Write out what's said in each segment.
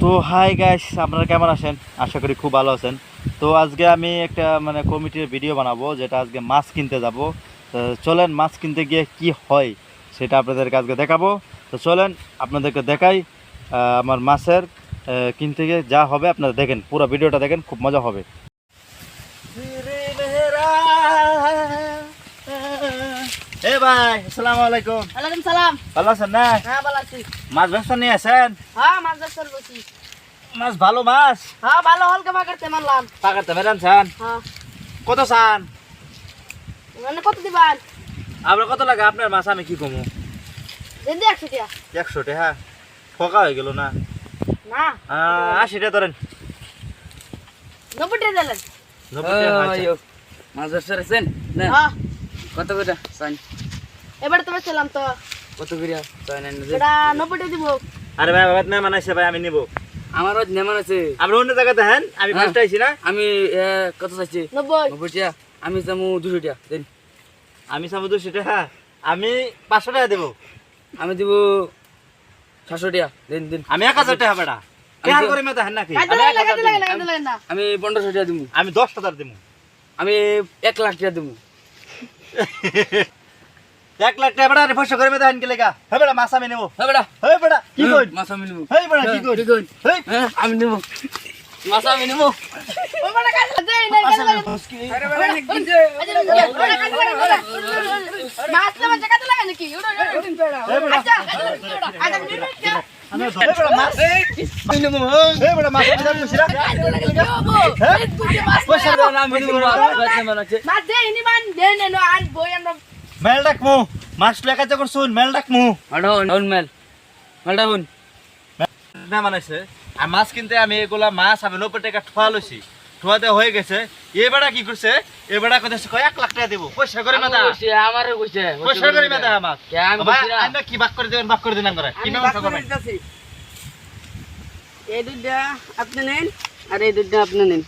তো hi guys, আপনারা কেমন আছেন? আশা করি খুব ভালো আছেন। তো আজকে আমি একটা কমিটির ভিডিও বানাবো, যেটা আজকে মাছ কিনতে যাব। তো চলেন মাছ কিনতে গিয়ে কি হয় সেটা আপনাদেরকে আজকে দেখাবো। তো চলেন আপনাদেরকে দেখাই আমার মাছের কিনতে গিয়ে যা হবে। আপনারা দেখেন, পুরো ভিডিওটা দেখেন, খুব মজা হবে। এ ভাই, আসসালামু আলাইকুম। ওয়ালাইকুম সালাম। ভালো আছেন না? হ্যাঁ ভালো আছি। মাছ ব্যবসা নিয়ে আছেন? হ্যাঁ মাছ ধরতে বসি। মাছ ভালো মাছ? হ্যাঁ ভালো হালকা পাকাতে মারলাম। পাকাতে মেরান চান? হ্যাঁ। কত চান? মানে কত দিবেন? আপনার কত লাগে আপনার মাছ? আমি কি কমু? দেন 100 টাকা। 100 টাকা ফকা হয়ে গেল না? না 80 টাকা ধরেন। 90 টাকা দিলেন। 90 টাকা আচ্ছা। মাছ ধরতে আছেন না? হ্যাঁ কত করে চাই? এবার তো বেচলাম তো। কত করে চাই না? এটা 90 টাকা দিব। আরে ভাই, বাবা না মানাইছে ভাই, আমি নিব। আমারও নেমান আছে। আপনি অন্য জায়গাতে হেন, আমি হ্যাঁ। ফার্স্ট আইছি না? আমি কত চাইছি? 90। 90 টাকা। আমি চামু 200 টাকা দেন। আমি সামু 200 টাকা। আমি 500 টাকা দেব। আমি দিব 700 টাকা দেন দেন। আমি 1000 টাকা বেটা। আমি কেয়ার তো- করে মেতা হেন নাকি? কাটতে আমি লাগে 1000 কাটতে লাগে দেব। কাটতে লাগে না। আমি 1500 টাকা দিব। আমি 10,000 দেব। আমি 1 লাখ টাকা দিব। 1 লাখ টাকা বেটা, পয়সা করে মেতা হেন কে লেগা? হে বেটা, মাছ আমি নেব। হ্যাঁ বেটা। হে বেটা, কি কইন? মাছ আমি নিব। হে বেটা, কি কইন? কি কইন? হেই, হ্যাঁ আমি নিব। মাছ আমি নিব। ও বড় কাজ দেই না কাজ লাগে। আরে বেটা কিনছে। মাছ তো মাছ কাটতে লাগে নাকি? উড়ো আচ্ছা আচ্ছা আমি হে বেটা মাছ। আমি নিব। হে বেটা মাছ আমি দেব সিরা। পয়সা দাও না, আমি নিব। মাছ নেমান আছে। মাছ দেই নি মান দেন নো আর বই আমরা মেল ডাকমু, মাছ লেখা যখন শুন মেল ডাকমু। মাডা হন মেল। মালটা হন। না মানাইছে আর মাছ কিনতে আমি এগুলা মাছ আমি 90 টাকা ঠোয়া লইছি। ঠোয়াতে হয়ে গেছে। এবারে কি করছে? এবারে কইছে 1 লাখ টাকা দেব। পয়সা করে মেদা। আমারও কইছে। পয়সা করে মেদা মাছ। কে আমি ভাই কইছিরা? আমরা কি ভাগ করে দেবেন? ভাগ করে দিন আমরা। কি নাম করবেন? এই দুইটা আপনি নেন আর এই দুইটা আপনি নেন।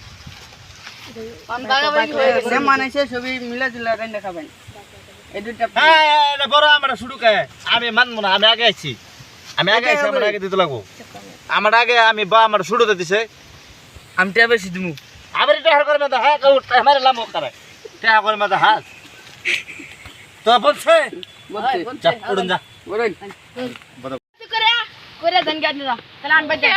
কোন দাগা বাকি হয়ে গেছে। যেমন আছে সবই মিলা জুলা রান্না খাবেন। এই দুইটা আপনি হ্যাঁ এটা বড় আমরা শুরু কে। আমি মানবো না, আমি আগে আইছি। আমি আগে আইছি, আমার আগে দিতে লাগবো। আমার আগে আমি বা আমার শুরুতে দিছে। আমি টা বেশি দিমু। আবার এটা হার করে মেদা। হ্যাঁ কউ আমার লামো করে। টাকা করে মেদা হাত। তো বলছে বলছে যা উড়ুন যা। বলেন করে করে দেন গাড়ি না তাহলে আনবা যা